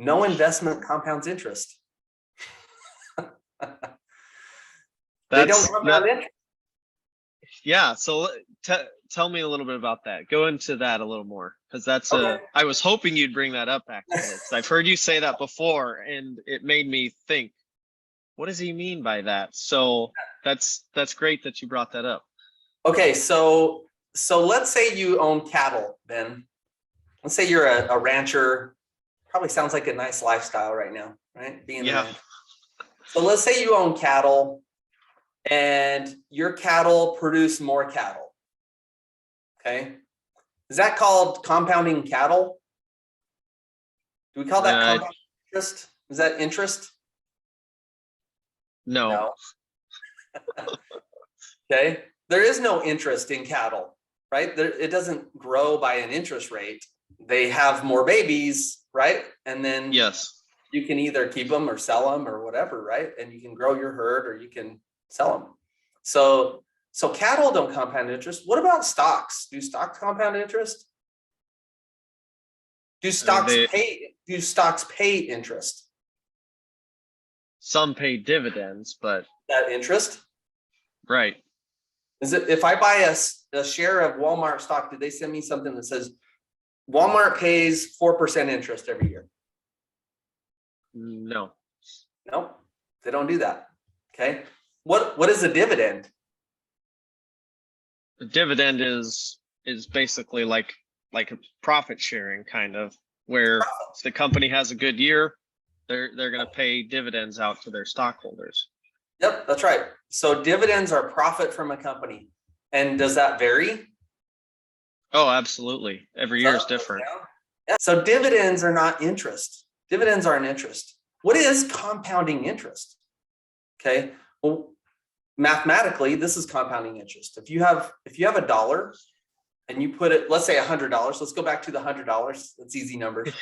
No investment compounds interest. They don't compound interest. Yeah. So tell me a little bit about that. Go into that a little more, because that's Okay. I was hoping you'd bring that up actually. 'Cause I've heard you say that before, and it made me think, what does he mean by that? So that's great that you brought that up. Okay, so let's say you own cattle, Ben. Let's say you're a rancher. Probably sounds like a nice lifestyle right now, right? Being a rancher. So let's say you own cattle and your cattle produce more cattle. Okay. Is that called compounding cattle? Do we call that compound interest? Is that interest? No. Okay. There is no interest in cattle, right? It doesn't grow by an interest rate. They have more babies, right? And then Yes, you can either keep them or sell them or whatever, right? And you can grow your herd or you can sell them. So cattle don't compound interest. What about stocks? Do stocks compound interest? Do stocks pay interest? some pay dividends, but That interest? right. Is it if I buy a share of Walmart stock, did they send me something that says Walmart pays 4% interest every year? No. Nope, they don't do that. Okay. What is a dividend? The dividend is basically like a profit sharing kind of, where if the company has a good year, they're going to pay dividends out to their stockholders. Yep, that's right. So dividends are profit from a company. And does that vary? Oh, absolutely. Every year is different. Yeah. So dividends are not interest. Dividends are an interest. What is compounding interest? Okay. Well, mathematically, this is compounding interest. If you have a dollar and you put it, let's say $100. Let's go back to the $100. That's easy numbers.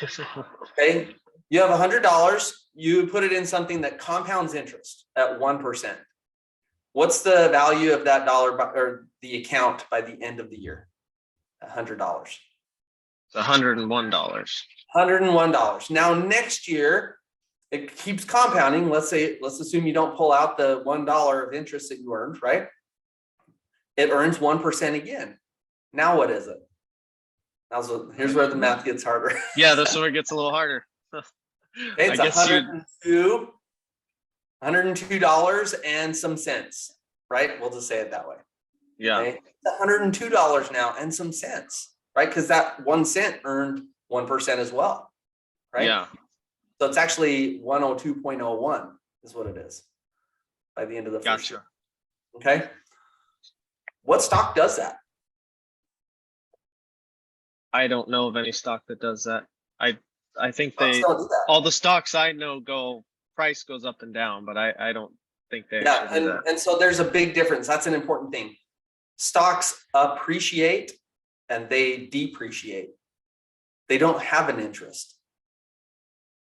Okay. You have $100. You put it in something that compounds interest at 1%. What's the value of that dollar or the account by the end of the year? $100. It's $101. $101. Now next year, it keeps compounding. Let's assume you don't pull out the $1 of interest that you earned, right? It earns 1% again. Now what is it? Here's where the math gets harder. Yeah, this one gets a little harder. Okay, it's $102 and some cents, right? We'll just say it that way. Yeah. Okay? It's $102 now and some cents, right? Because that 1 cent earned 1% as well, right? Yeah. So it's actually 102.01 is what it is by the end of the first year. Okay. What stock does that? I don't know of any stock that does that. I think all the stocks I know price goes up and down, but I don't think they actually do that. And so there's a big difference. That's an important thing. Stocks appreciate and they depreciate. They don't have an interest.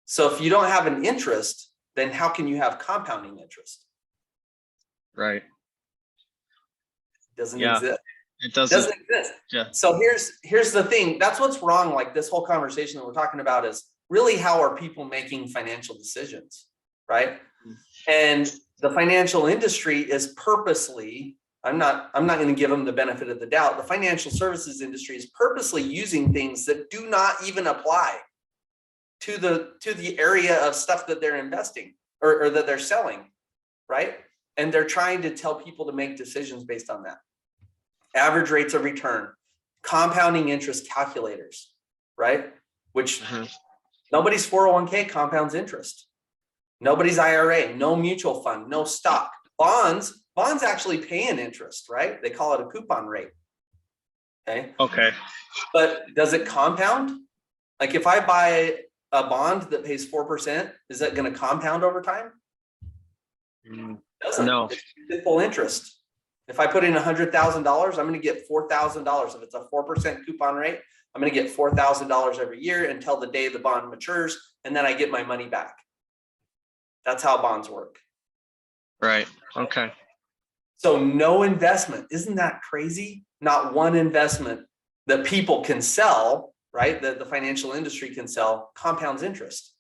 So if you don't have an interest, then how can you have compounding interest? Right. It doesn't exist. It doesn't exist. Yeah. So here's the thing. That's what's wrong. Like this whole conversation that we're talking about is really how are people making financial decisions, right? And the financial industry is purposely, I'm not going to give them the benefit of the doubt. The financial services industry is purposely using things that do not even apply to the area of stuff that they're investing or that they're selling, right? And they're trying to tell people to make decisions based on that. Average rates of return, compounding interest calculators, right? Which nobody's 401k compounds interest. Nobody's IRA, no mutual fund, no stock. Bonds actually pay an interest, right? They call it a coupon rate. Okay. But does it compound? Like if I buy a bond that pays 4%, is that going to compound over time? Doesn't. No. It's full interest. If I put in $100,000, I'm going to get $4,000. If it's a 4% coupon rate, I'm going to get $4,000 every year until the day the bond matures, and then I get my money back. That's how bonds work. Right. Okay. So no investment. Isn't that crazy? Not one investment that people can sell, right? That the financial industry can sell compounds interest.